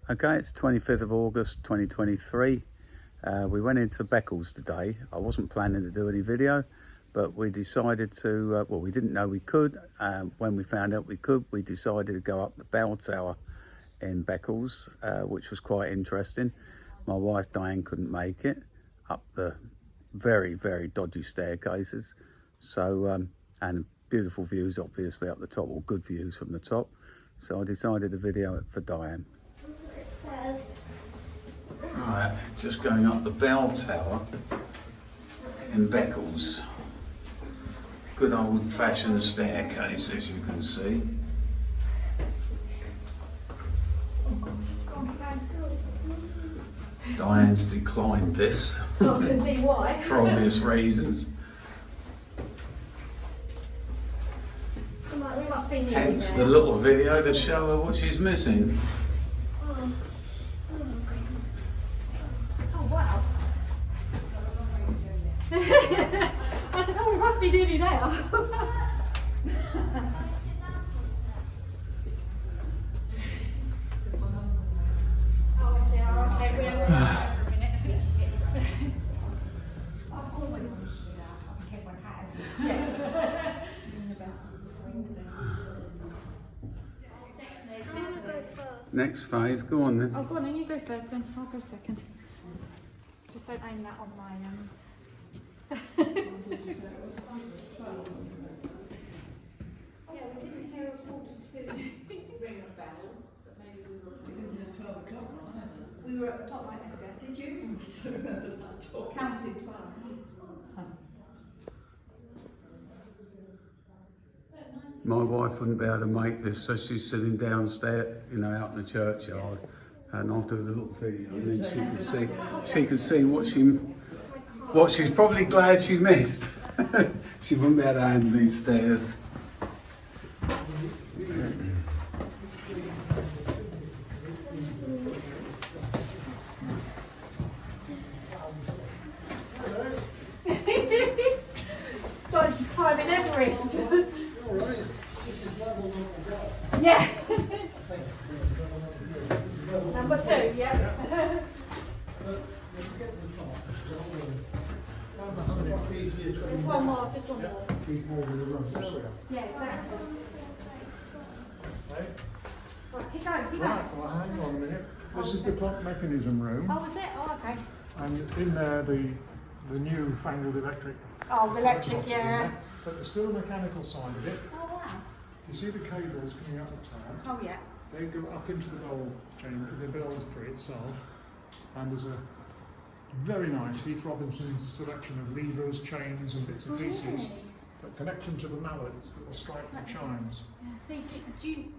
Okay, it's 25th of August 2023. We went into Beccles today. I wasn't planning to do any video, but we decided to, well, we didn't know we could. When we found out we could, we decided to go up the bell tower in Beccles, which was quite interesting. My wife Diane couldn't make it up the very, very dodgy staircases. So, and beautiful views obviously up the top, or good views from the top. So I decided to video it for Diane. Right, just going up the bell tower in Beccles. Good old-fashioned staircase, as you can see. Diane's declined this for obvious reasons. Hence the little video to show her what she's missing. I said, oh, we must be nearly there. Next phase, go on then. Oh, go on then, you go first then. I'll go second. Just don't aim that on my Yeah, we didn't hear a quarter to ring of bells, but maybe we were. At 12 o'clock, we were at the top right now, did you? I don't remember that at all. Counted 12. My wife wouldn't be able to make this, so she's sitting downstairs, you know, out in the churchyard, and I'll do the little video, and then she can see what she's probably glad she missed. She wouldn't be able to handle these stairs. God, she's climbing Everest. Yeah. Number 2, yeah. There's one more, just one more. Yeah, exactly. Right, keep going, keep going. Right, well hang on a minute. This is the clock mechanism room. Oh, was it? Oh, okay. And in there the new fangled electric. Oh, the electric, yeah. But there's still a mechanical side of it. Oh, wow. You see the cables coming up the top? Oh, yeah. They go up into the bell chamber, the bell tree itself. And there's a very nice Heath Robinson's selection of levers, chains and bits and pieces Really? that connect them to the mallets that will strike the chimes. Yeah. So you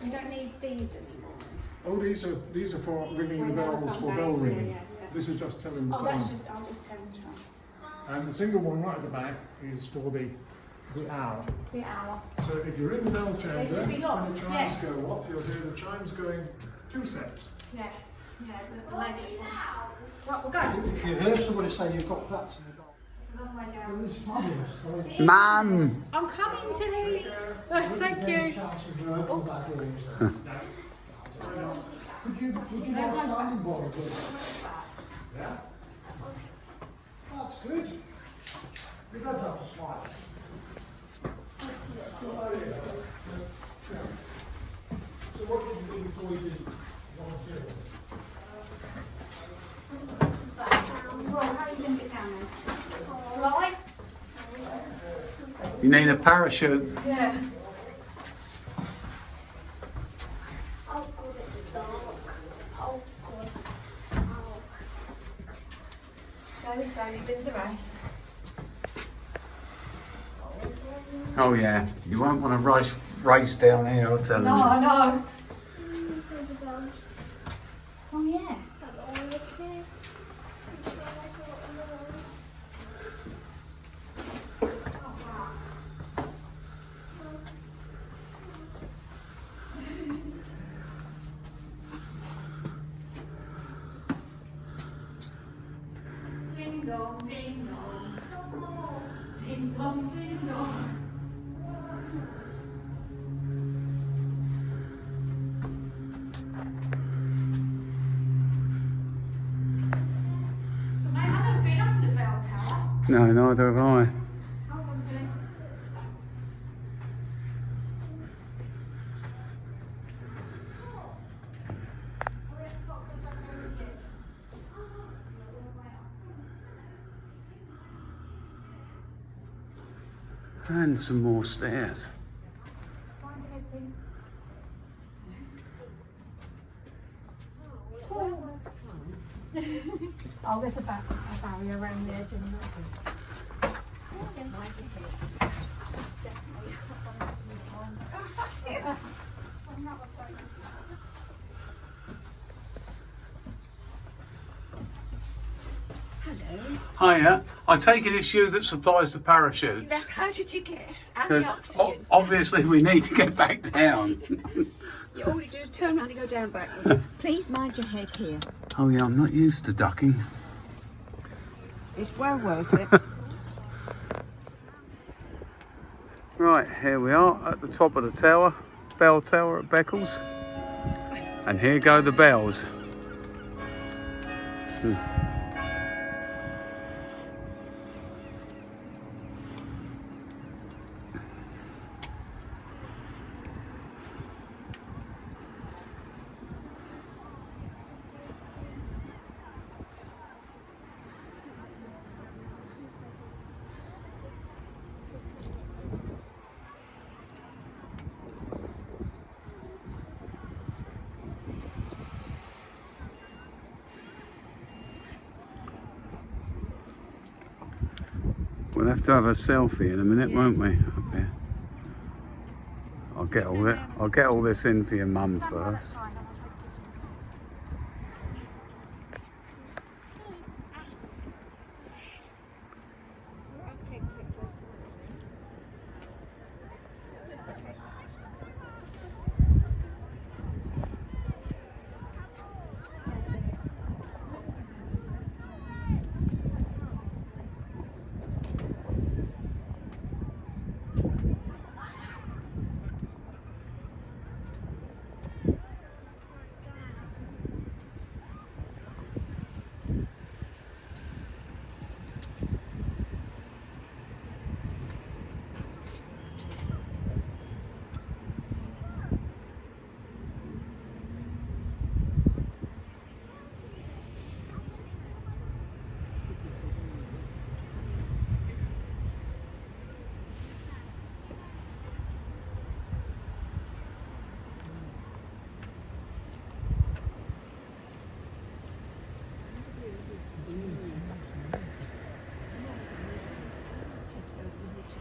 don't need these anymore? Oh, these are for ringing the When there were bells some for bell days, ringing. yeah. This is just telling the Oh, time. I'll just tell them to. And the single one right at the back is for the hour. The hour. So if you're in the bell chamber, should be when locked, the chimes yes. go off, you'll hear the chimes going 2 sets. Yes. Yeah, the lady one. Right, we'll go. If you hear somebody say you've got plats in the dog, It's a long way down. well, it's fabulous. Mum! I'm coming, Tilly. Yes, thank you. Could you have a standing board? Yeah? That's good. You don't have to smile. So what did you do before you did volunteer? Well, how are you going to get down there? Fly? You need a parachute. Yeah. Oh, God, it's dark. Oh, God. Slowly, slowly, wins the race. Oh yeah, you won't want to race down here, I'll tell No, you. I know. Oh, yeah. Ding dong, ding dong. Ding dong, ding dong. No, neither have I. And some more stairs. Oh, there's a barrier around the edge and Hiya. I take it it's you that supplies the parachutes. That's how did you guess? And the Because oxygen. obviously we need to get back down. All you do is turn around and go down backwards. Please mind your head here. Oh yeah, I'm not used to ducking. It's well worth it. Right, here we are at the top of the tower, bell tower at Beccles. And here go the bells. We'll have to have a selfie in a minute, won't we? Up here. I'll get all this in for your mum first.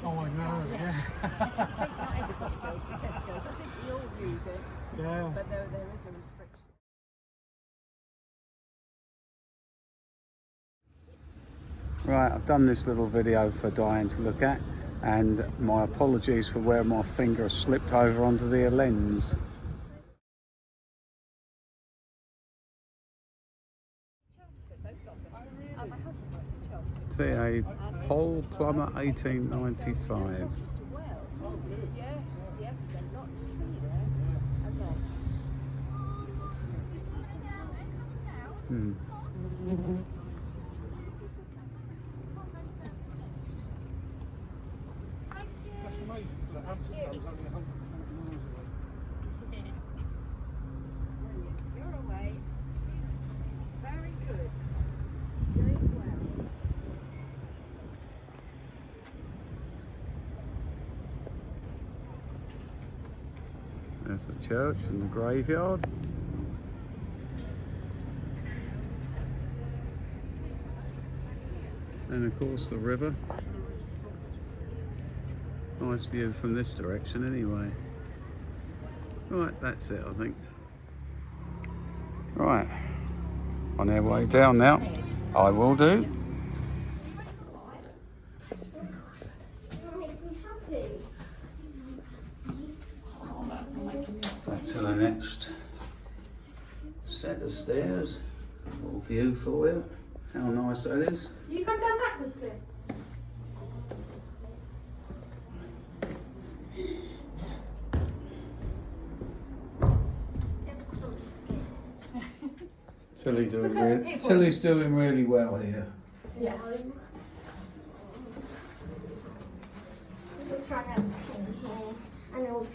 Oh, I know, yeah. I think not everybody goes to Tesco's. I think we all use it. Yeah. But there is a restriction. Right, I've done this little video for Diane to look at, and my apologies for where my finger slipped over onto the lens. My husband worked in Chelmsford. See, a pole plumber 1895. Just a well. Yes, there's a lot to see there. A lot. Hmm. That's amazing. The Amsterdam's only 140 miles away. You're away. Very good. Doing well. There's the church and the graveyard. And of course the river. Nice view from this direction anyway. Right, that's it I think. Right, on our way down now. I will do. Back to the next set of stairs. A little view for you. How nice that is. You come down backwards, Cliff. Tilly's doing really well here. Yeah.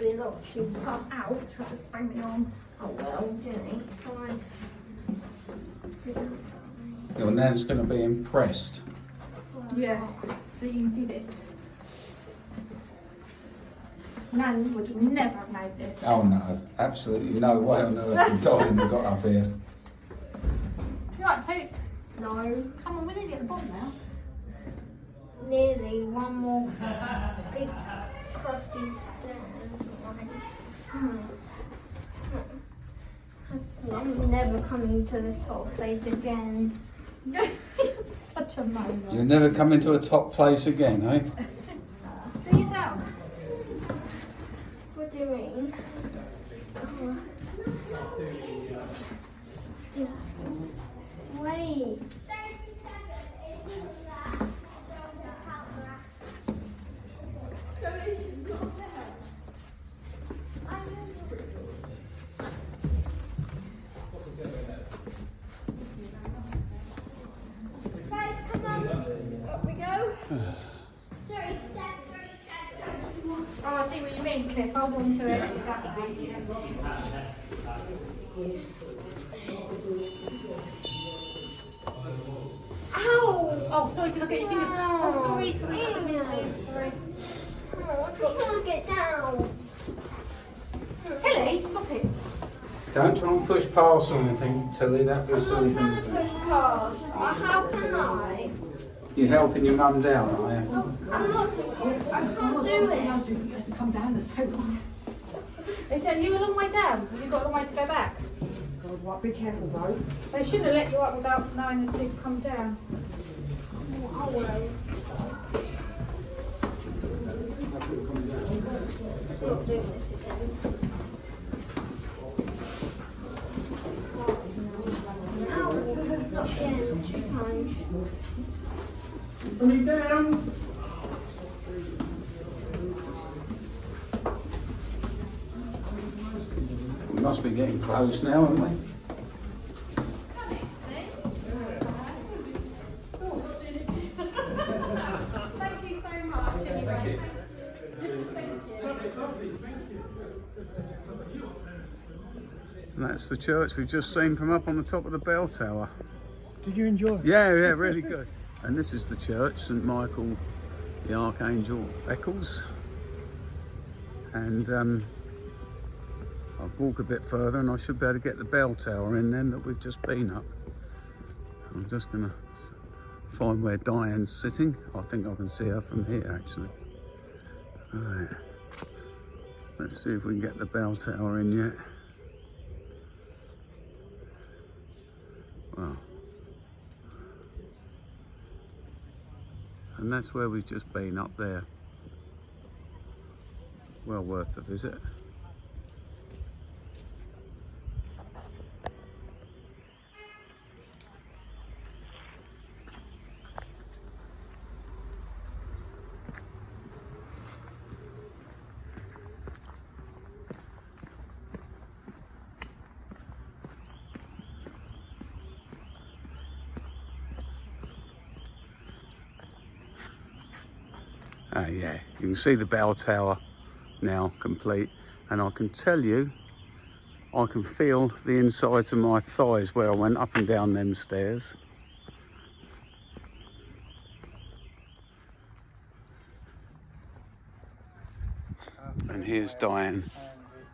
be locked. She'll come out, try to bang me on. Oh well, you know, it's fine. Your nan's going to be impressed. Yes, that you did it. Nan would never have made this. Oh no, absolutely no way on earth the Dolly got up here. You right, Toots? No. Come on, we're nearly at the bottom now. Nearly one more big crusty stairs. I'm never coming to this sort of place again. You're such a moaner. You'll never come into a top place again, eh? See you down. What do you mean? Oh. Wait. Guys, come on. Up we go. 37. Oh, I see what you mean, Cliff. Hold on to it. Ow! Oh, sorry, did I get your fingers? Oh, sorry, sorry. I didn't mean to. Sorry. Oh, I can't get down. Tilly, stop it. Don't try and push past or anything, Tilly, that'd be a silly I'm trying thing to to do. push past. How can I? You're helping your mum down, are you? I'm not. I can't do it. You have to come down the so long. They said you a long way down. Have you got a long way to go back? God, what? Be careful, bro. They shouldn't have let you up without knowing that they'd come down. Oh well. Not doing this again. Ow! Not again. 2 times. Coming down. We must be getting close now, aren't we? Thank you so much. Anyway. And that's the church we've just seen from up on the top of the bell tower. Did you enjoy it? Yeah, really good. And this is the church, St Michael the Archangel, Beccles. And I'll walk a bit further and I should be able to get the bell tower in then that we've just been up. I'm just going to find where Diane's sitting. I think I can see her from here actually. Alright, let's see if we can get the bell tower in yet. Wow. And that's where we've just been, up there. Well worth the visit. Yeah, you can see the bell tower now complete, and I can tell you I can feel the insides of my thighs where I went up and down them stairs. And here's Diane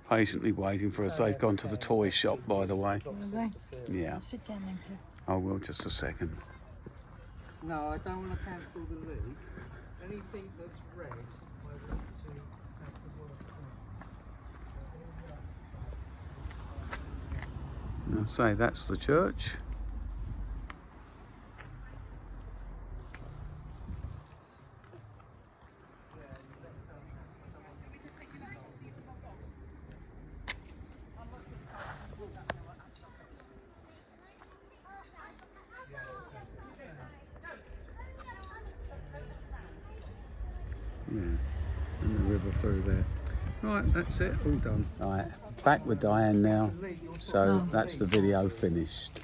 patiently waiting for us. They've gone to the toy shop, by the way. Yeah. Sit down then, Cliff. I will, just a second. No, I don't want to cancel the league. Anything that's red, I want to have the work done. I'll say that's the church. Yeah, and the river through there. Right, that's it, all done. Right, back with Diane now. So that's the video finished.